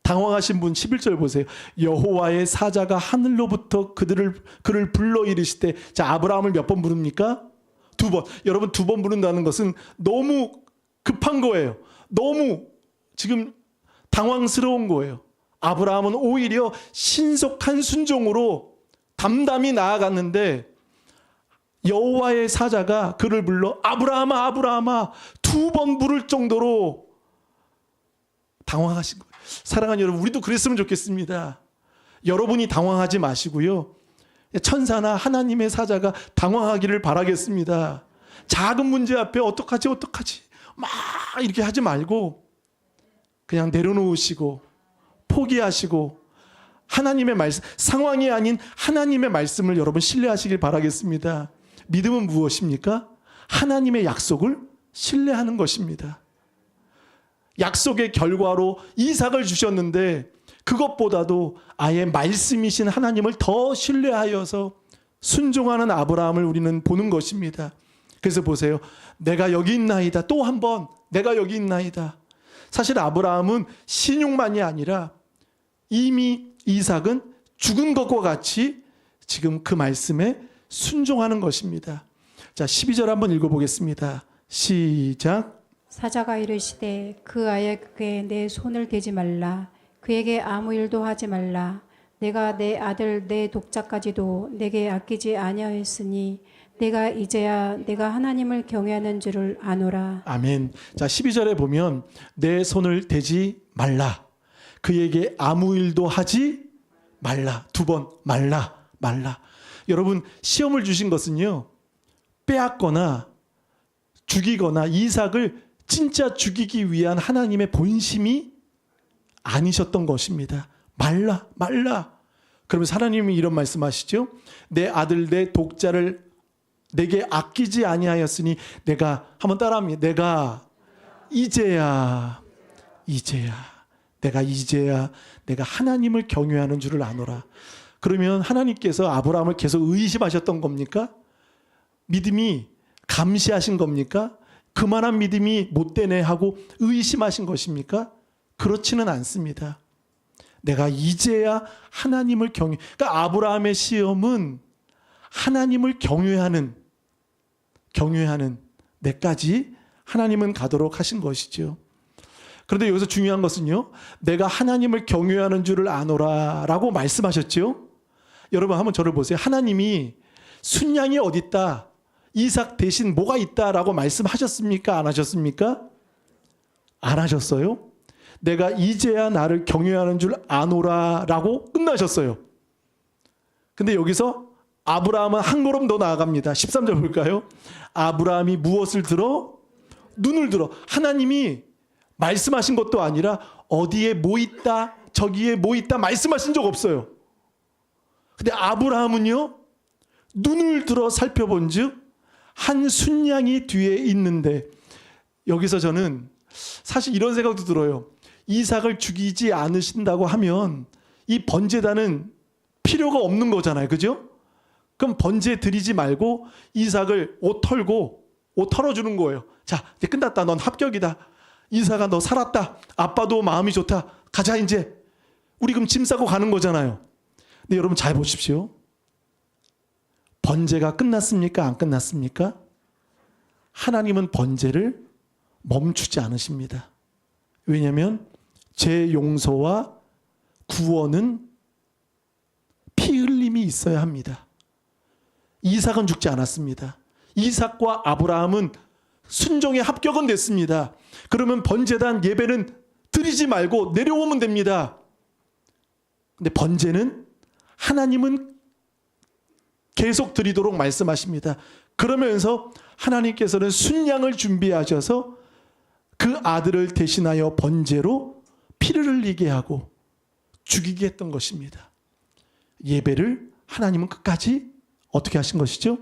당황하신 분 11절 보세요. 여호와의 사자가 하늘로부터 그를 불러 이르시되. 자, 아브라함을 몇 번 부릅니까? 2번. 여러분 2번 부른다는 것은 너무 급한 거예요. 너무 지금 당황스러운 거예요. 아브라함은 오히려 신속한 순종으로 담담히 나아갔는데 여호와의 사자가 그를 불러 아브라함아 아브라함아 2번 부를 정도로 당황하신 거예요. 사랑하는 여러분, 우리도 그랬으면 좋겠습니다. 여러분이 당황하지 마시고요. 천사나 하나님의 사자가 당황하기를 바라겠습니다. 작은 문제 앞에 어떡하지 막 이렇게 하지 말고 그냥 내려놓으시고 포기하시고 하나님의 말씀, 상황이 아닌 하나님의 말씀을 여러분 신뢰하시길 바라겠습니다. 믿음은 무엇입니까? 하나님의 약속을 신뢰하는 것입니다. 약속의 결과로 이삭을 주셨는데 그것보다도 아예 말씀이신 하나님을 더 신뢰하여서 순종하는 아브라함을 우리는 보는 것입니다. 그래서 보세요. 내가 여기 있나이다. 또 한 번 내가 여기 있나이다. 사실 아브라함은 신용만이 아니라 이미 이삭은 죽은 것과 같이 지금 그 말씀에 순종하는 것입니다. 자, 12절 한번 읽어보겠습니다. 시작. 사자가 이르시되 그 아이에게 내 손을 대지 말라. 그에게 아무 일도 하지 말라. 내가 내 아들 내 독자까지도 내게 아끼지 아니하였으니 내가 이제야 내가 하나님을 경외하는 줄을 아노라. 아멘. 자, 12절에 보면 내 손을 대지 말라. 그에게 아무 일도 하지 말라. 2번 말라. 여러분, 시험을 주신 것은요, 빼앗거나 죽이거나 이삭을 진짜 죽이기 위한 하나님의 본심이 아니셨던 것입니다. 말라. 그러면서 하나님이 이런 말씀하시죠. 내 아들 내 독자를 내게 아끼지 아니하였으니 내가, 한번 따라합니다. 내가 이제야 내가 하나님을 경외하는 줄을 아노라. 그러면 하나님께서 아브라함을 계속 의심하셨던 겁니까? 믿음이 감시하신 겁니까? 그만한 믿음이 못 되네 하고 의심하신 것입니까? 그렇지는 않습니다. 내가 이제야 하나님을 그러니까 아브라함의 시험은 하나님을 경외하는 내까지 하나님은 가도록 하신 것이죠. 그런데 여기서 중요한 것은요, 내가 하나님을 경외하는 줄을 아노라라고 말씀하셨죠. 여러분 한번 저를 보세요. 하나님이 순양이 어디 있다, 이삭 대신 뭐가 있다라고 말씀하셨습니까? 안 하셨습니까? 안 하셨어요. 내가 이제야 나를 경외하는 줄 아노라라고 끝나셨어요. 근데 여기서 아브라함은 한 걸음 더 나아갑니다. 13절 볼까요? 아브라함이 무엇을 들어? 눈을 들어. 하나님이 말씀하신 것도 아니라 어디에 뭐 있다, 저기에 뭐 있다 말씀하신 적 없어요. 근데 아브라함은요, 눈을 들어 살펴본 즉 한 순양이 뒤에 있는데, 여기서 저는 사실 이런 생각도 들어요. 이삭을 죽이지 않으신다고 하면 이 번제단은 필요가 없는 거잖아요. 그죠? 그럼 번제 드리지 말고 이삭을 옷 털어주는 거예요. 자, 이제 끝났다. 넌 합격이다. 이삭아, 너 살았다. 아빠도 마음이 좋다. 가자, 이제. 우리 그럼 짐 싸고 가는 거잖아요. 근데 여러분 잘 보십시오. 번제가 끝났습니까? 안 끝났습니까? 하나님은 번제를 멈추지 않으십니다. 왜냐하면 죄 용서와 구원은 피 흘림이 있어야 합니다. 이삭은 죽지 않았습니다. 이삭과 아브라함은 순종의 합격은 됐습니다. 그러면 번제단 예배는 드리지 말고 내려오면 됩니다. 근데 번제는 하나님은 계속 드리도록 말씀하십니다. 그러면서 하나님께서는 순양을 준비하셔서 그 아들을 대신하여 번제로 피를 흘리게 하고 죽이게 했던 것입니다. 예배를 하나님은 끝까지 어떻게 하신 것이죠?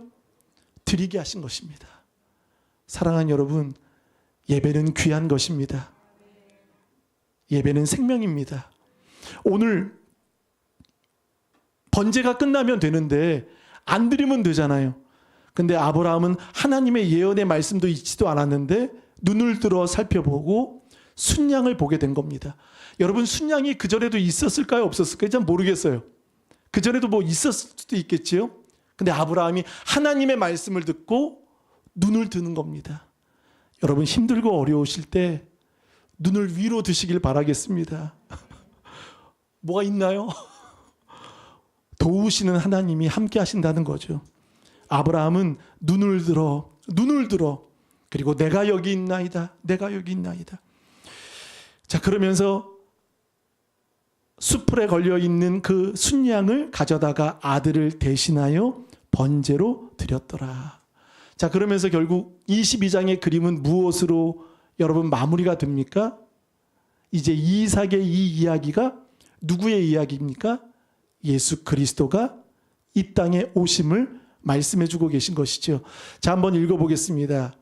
드리게 하신 것입니다. 사랑하는 여러분, 예배는 귀한 것입니다. 예배는 생명입니다. 오늘 번제가 끝나면 되는데 안 드리면 되잖아요. 근데 아브라함은 하나님의 예언의 말씀도 있지도 않았는데 눈을 들어 살펴보고 순양을 보게 된 겁니다. 여러분, 순양이 그전에도 있었을까요? 없었을까요? 잘 모르겠어요. 그전에도 뭐 있었을 수도 있겠지요. 근데 아브라함이 하나님의 말씀을 듣고 눈을 드는 겁니다. 여러분, 힘들고 어려우실 때 눈을 위로 드시길 바라겠습니다. 뭐가 있나요? 도우시는 하나님이 함께 하신다는 거죠. 아브라함은 눈을 들어 그리고 내가 여기 있나이다. 내가 여기 있나이다. 자, 그러면서 수풀에 걸려 있는 그 순양을 가져다가 아들을 대신하여 번제로 드렸더라. 자, 그러면서 결국 22장의 그림은 무엇으로 여러분 마무리가 됩니까? 이제 이삭의 이 이야기가 누구의 이야기입니까? 예수 그리스도가 이 땅에 오심을 말씀해 주고 계신 것이죠. 자, 한번 읽어보겠습니다.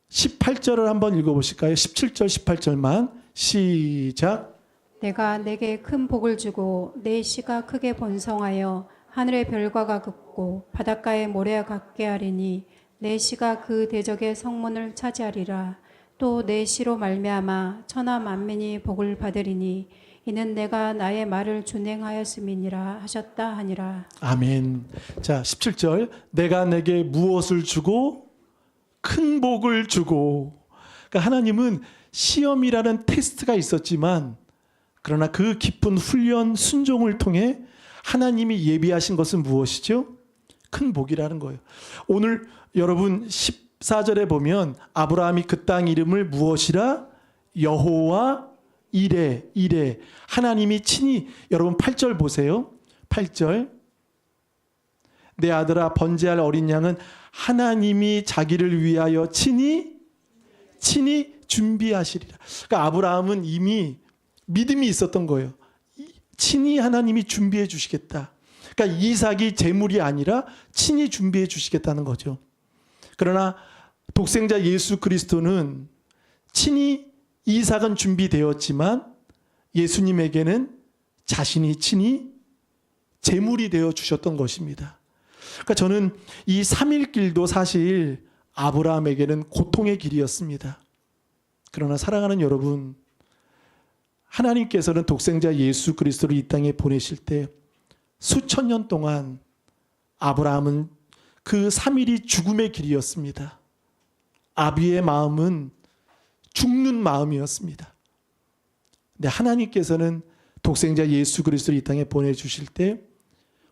18절을 한번 읽어보실까요? 17절 18절만 시작. 내가 내게 큰 복을 주고 내 씨가 크게 번성하여 하늘의 별과가 같고 바닷가의 모래와 같게 하리니 내 씨가 그 대적의 성문을 차지하리라. 또 내 씨로 말미암아 천하 만민이 복을 받으리니 이는 내가 나의 말을 준행하였음이니라 하셨다 하니라. 아멘. 자, 17절. 내가 내게 무엇을 주고 큰 복을 주고. 그러니까 하나님은 시험이라는 테스트가 있었지만 그러나 그 깊은 훈련 순종을 통해 하나님이 예비하신 것은 무엇이죠? 큰 복이라는 거예요. 오늘 여러분 14절에 보면 아브라함이 그 땅 이름을 무엇이라? 여호와 이레. 하나님이 친히, 여러분 8절 보세요. 8절. 내 아들아, 번제할 어린 양은 하나님이 자기를 위하여 친히 준비하시리라. 그러니까 아브라함은 이미 믿음이 있었던 거예요. 친히 하나님이 준비해 주시겠다. 그러니까 이삭이 제물이 아니라 친히 준비해 주시겠다는 거죠. 그러나 독생자 예수 그리스도는 친히, 이삭은 준비되었지만 예수님에게는 자신이 친히 제물이 되어 주셨던 것입니다. 그러니까 저는 이 3일길도 사실 아브라함에게는 고통의 길이었습니다. 그러나 사랑하는 여러분, 하나님께서는 독생자 예수 그리스도를 이 땅에 보내실 때 수천 년 동안 아브라함은 그 3일이 죽음의 길이었습니다. 아비의 마음은 죽는 마음이었습니다. 근데 하나님께서는 독생자 예수 그리스도를 이 땅에 보내주실 때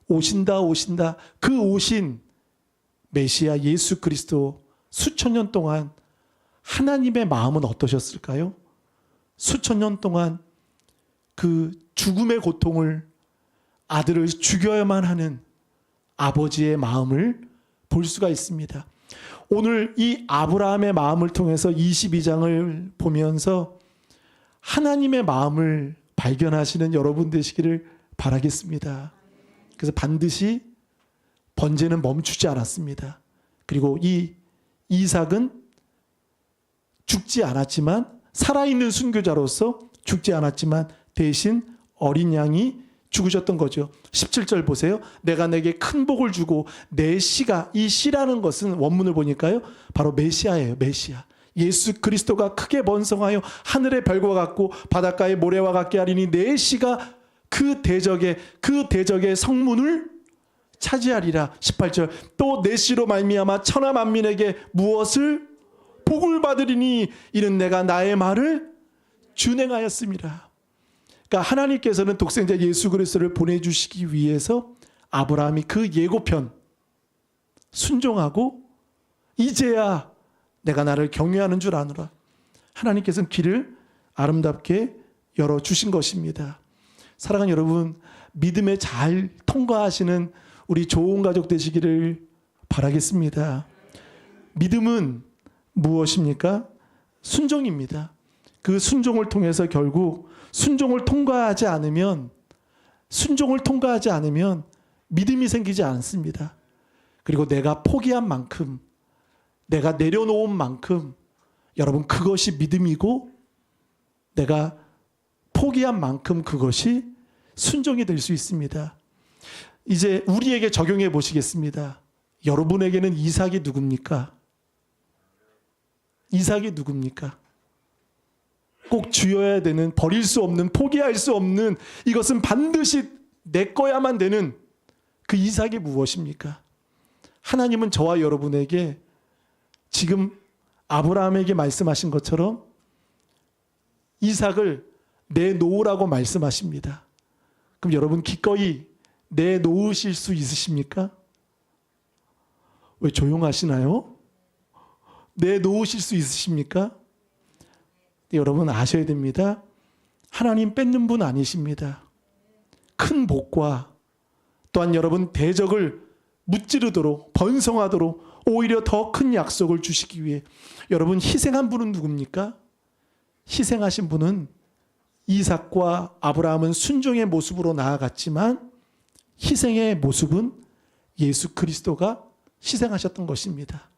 오신다 그 오신 메시아 예수 그리스도 수천 년 동안 하나님의 마음은 어떠셨을까요? 수천 년 동안 그 죽음의 고통을 아들을 죽여야만 하는 아버지의 마음을 볼 수가 있습니다. 오늘 이 아브라함의 마음을 통해서 22장을 보면서 하나님의 마음을 발견하시는 여러분 되시기를 바라겠습니다. 그래서 반드시 번제는 멈추지 않았습니다. 그리고 이 이삭은 죽지 않았지만 살아있는 순교자로서 죽지 않았지만 대신 어린 양이 죽으셨던 거죠. 17절 보세요. 내가 내게 큰 복을 주고 내 씨가, 이 씨라는 것은 원문을 보니까요, 바로 메시아예요. 메시아. 예수 그리스도가 크게 번성하여 하늘의 별과 같고 바닷가의 모래와 같게 하리니 내 씨가 그 대적의 성문을 차지하리라. 18절. 또 내 씨로 말미암아 천하 만민에게 무엇을 복을 받으리니 이는 내가 나의 말을 준행하였음이라. 그러니까 하나님께서는 독생자 예수 그리스도를 보내주시기 위해서 아브라함이 그 예고편 순종하고 이제야 내가 나를 경외하는 줄 아노라. 하나님께서는 길을 아름답게 열어주신 것입니다. 사랑하는 여러분, 믿음에 잘 통과하시는 우리 좋은 가족 되시기를 바라겠습니다. 믿음은 무엇입니까? 순종입니다. 그 순종을 통해서 결국 순종을 통과하지 않으면 믿음이 생기지 않습니다. 그리고 내가 포기한 만큼, 내가 내려놓은 만큼, 여러분 그것이 믿음이고 내가 포기한 만큼 그것이 순종이 될 수 있습니다. 이제 우리에게 적용해 보시겠습니다. 여러분에게는 이삭이 누굽니까? 이삭이 누굽니까? 꼭 쥐어야 되는, 버릴 수 없는, 포기할 수 없는, 이것은 반드시 내 거야만 되는 그 이삭이 무엇입니까? 하나님은 저와 여러분에게 지금 아브라함에게 말씀하신 것처럼 이삭을 내놓으라고 말씀하십니다. 그럼 여러분 기꺼이 내놓으실 수 있으십니까? 왜 조용하시나요? 내놓으실 수 있으십니까? 여러분 아셔야 됩니다. 하나님 뺏는 분 아니십니다. 큰 복과 또한 여러분 대적을 무찌르도록 번성하도록 오히려 더 큰 약속을 주시기 위해 여러분 희생한 분은 누굽니까? 희생하신 분은 이삭과 아브라함은 순종의 모습으로 나아갔지만 희생의 모습은 예수 그리스도가 희생하셨던 것입니다.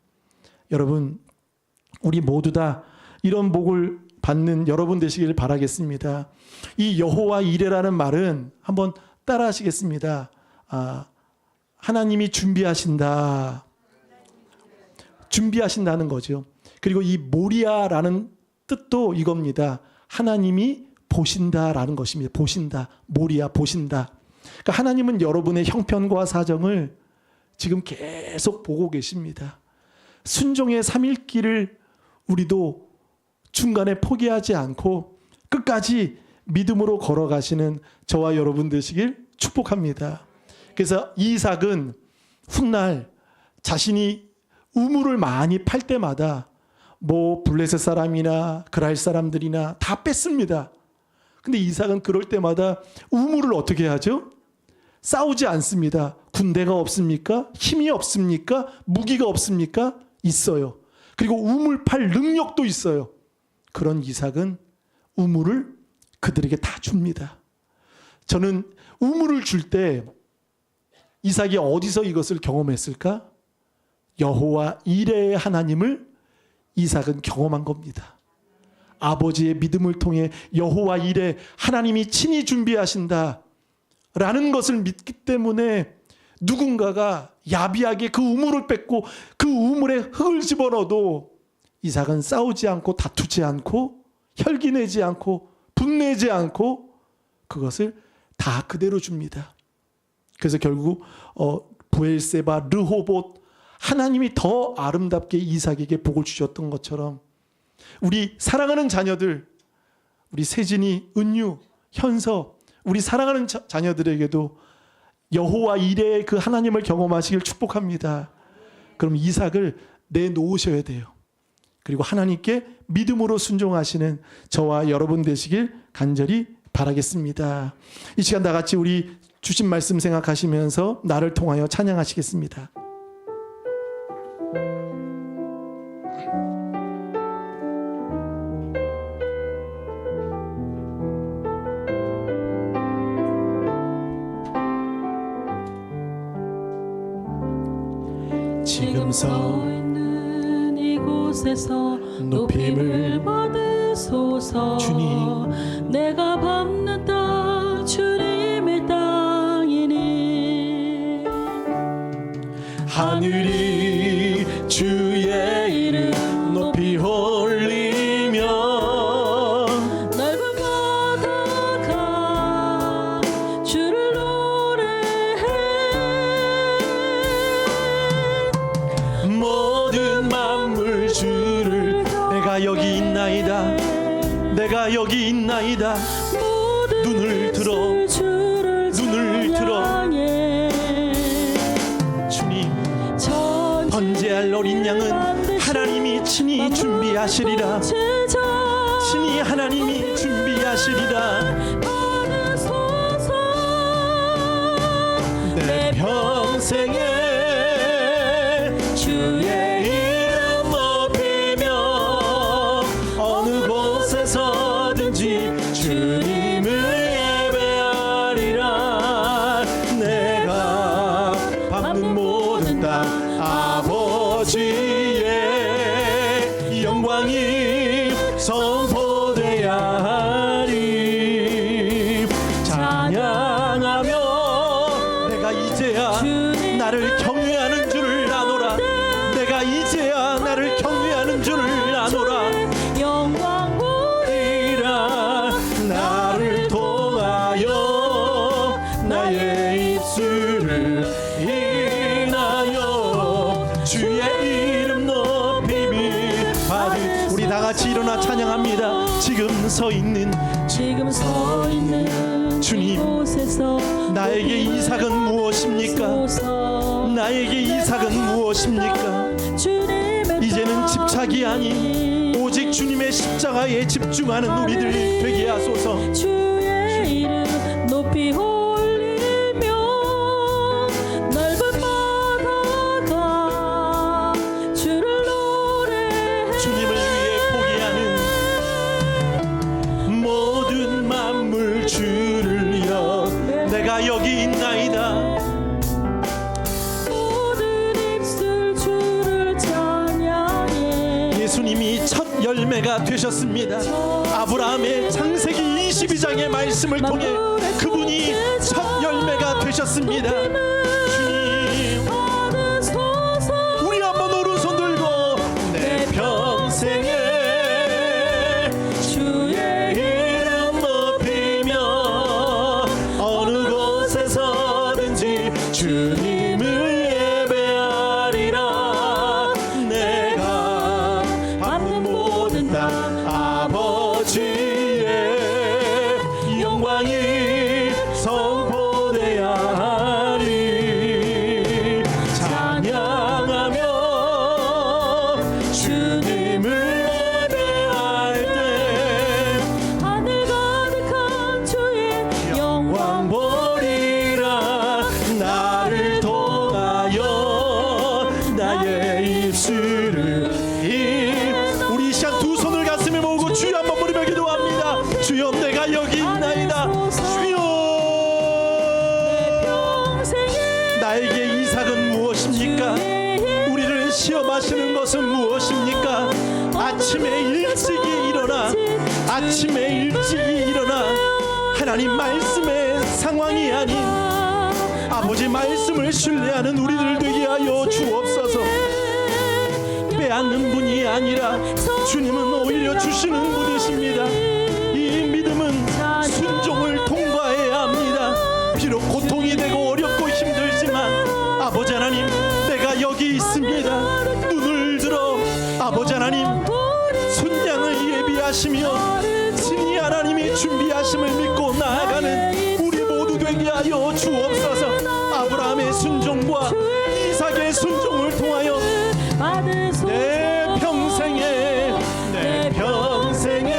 여러분 우리 모두 다 이런 복을 받는 여러분 되시길 바라겠습니다. 이 여호와 이레라는 말은 한번 따라 하시겠습니다. 하나님이 준비하신다는 거죠. 그리고 이 모리아라는 뜻도 이겁니다. 하나님이 보신다라는 것입니다. 보신다. 모리아 보신다. 그러니까 하나님은 여러분의 형편과 사정을 지금 계속 보고 계십니다. 순종의 3일길을 우리도 중간에 포기하지 않고 끝까지 믿음으로 걸어가시는 저와 여러분 되시길 축복합니다. 그래서 이삭은 훗날 자신이 우물을 많이 팔 때마다 뭐 블레셋 사람이나 그랄 사람들이나 다 뺐습니다. 근데 이삭은 그럴 때마다 우물을 어떻게 하죠? 싸우지 않습니다. 군대가 없습니까? 힘이 없습니까? 무기가 없습니까? 있어요. 그리고 우물 팔 능력도 있어요. 그런 이삭은 우물을 그들에게 다 줍니다. 저는 우물을 줄 때 이삭이 어디서 이것을 경험했을까? 여호와 이레의 하나님을 이삭은 경험한 겁니다. 아버지의 믿음을 통해 여호와 이레 하나님이 친히 준비하신다 라는 것을 믿기 때문에 누군가가 야비하게 그 우물을 뺏고 그 우물에 흙을 집어넣어도 이삭은 싸우지 않고 다투지 않고 혈기내지 않고 분내지 않고 그것을 다 그대로 줍니다. 그래서 결국 브엘세바, 르호봇 하나님이 더 아름답게 이삭에게 복을 주셨던 것처럼 우리 사랑하는 자녀들, 우리 세진이, 은유, 현서, 우리 사랑하는 자녀들에게도 여호와 이레의 그 하나님을 경험하시길 축복합니다. 그럼 이삭을 내놓으셔야 돼요. 그리고 하나님께 믿음으로 순종하시는 저와 여러분 되시길 간절히 바라겠습니다. 이 시간 다 같이 우리 주신 말씀 생각하시면서 나를 통하여 찬양하시겠습니다. 지금 서 있는 이곳에서 높임을 받으소서. 받으소서. 주님. 내가 밟는 땅 주님의 땅이니 하늘이 주의 이름 높이 올리며 넓은 바다가 주를 노래해. 모든 만물 주를 내가 여기 있나이다. 내가 여기 있나이다. 눈을 들어 눈을 들어 주님 번제할 어린 양은 하나님이 친히 준비하시리라. 친히 하나님이 준비하시리라. 내 평생에 주의 이름 높이며 어느 곳에서든지 주님을 예배하리라. 내가 밟는 모든 땅 아버지의 영광이 선포되야 하리. 찬양하며 내가 이제야 나를 경외하는 줄을 아노라. 내가 이제야 나를 경외하는 줄을 아노라. 영광 이라 나를 통하여 나의 입술을 인하여 주의 이름 높임이 받을. 우리 다 같이 일어나 찬양합니다. 지금 서 있는 주님, 이곳에서 나에게 이삭은 무엇입니까? 나에게 이삭은 무엇입니까? 이제는 집착이 아닌 오직 주님의 십자가에 집중하는 우리들 되게 하소서. 주의 이름 높이 올리며 넓은 바다가 주를 노래해. 주님을 위해 포기하는 모든 만물 주를 위하여 내가 여기 있나이다. 모든 입술 주를 찬양해. 예수님이 첫 열매가 되셨습니다. 아브라함의 창세기 22장의 말씀을 통해 그분이 첫 열매가 되셨습니다. 주님, 받으소서. 우리 한번 오른손 들고 내 평생에 주의 이름 높이며 어느 곳에서든지 주님을 예배하리라. 내가 밟는 모든 땅 아버지의 영광이 선포되야 하리. 찬양하며 주님을 예배할 때 하늘 가득한 주의 영광 보리라. 나를 통하여 나의 입술을 우리 이 시간 두 손을 가슴에 모으고 주여 한번 부르며 기도합니다. 주여 내가 여기 있나이다. 주여 나에게 이삭은 무엇입니까? 우리를 시험하시는 것은 무엇입니까? 아침에 일찍이 일어나 아침에 일찍이 일어나 하나님 말씀의 상황이 아닌 아버지 말씀을 신뢰하는 우리들 되게 하여 주옵소서. 빼앗는 분이 아니라 주님은 오히려 주시는 분이십니다. 이 믿음은 순종을 통과해야 합니다. 비록 고통이 되고 어렵고 힘들지만 아버지 하나님 내가 여기 있습니다. 눈을 들어 아버지 하나님 순양을 예비하시며 친히 하나님이 준비하심을 믿고 나아가는 우리 모두 되게 하여 주옵소서. 아브라함의 순종과 이삭의 순종을 통하여 내 평생에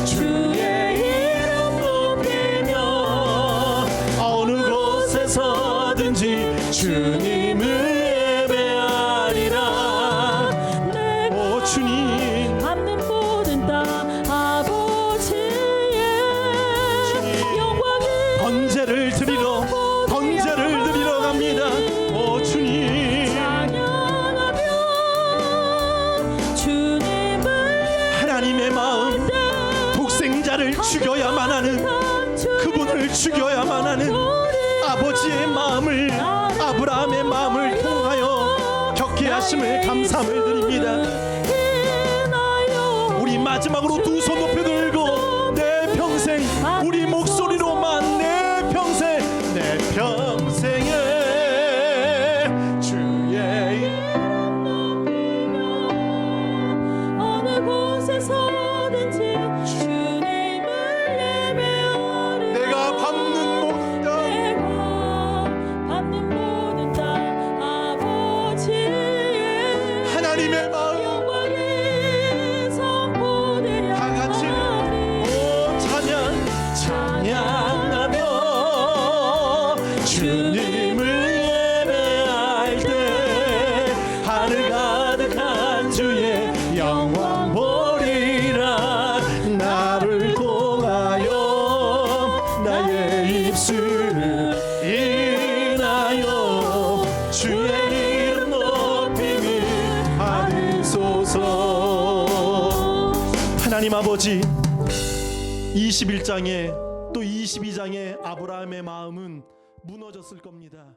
주의 이름 높이며 어느 곳에서든지 주님을 예배하리라. 오 주님, 받는 모든 땅 아버지의 영광이 번제를 드리러 갑니다. 오 주님, 찬양하며 주님을 나를 죽여야만 하는, 그분을 죽여야만 하는 아버지의 마음을, 아브라함의 마음을 통하여 겪게 하심을 감사함을 드립니다. 우리 마지막으로 두 손 높이 들고 내 평생, 우리 목소리로만 내 평생, 내 평생에 주의 어느 곳에서든지 주님을 예배하리. 내가 밟는 모든 땅, 내가 밟는 모든 땅 아버지의 하나님의 마음 영광이 선포되려 다 같이 하리. 찬양하며 주님을 예배할 때 하늘 가득한 주의 영광 보리라. 나를 통하여 나의 입술을 인하여 주의 이름 높임을 하소서. 하나님 아버지, 21장에 또 22장에 아브라함의 마음은 무너졌을 겁니다.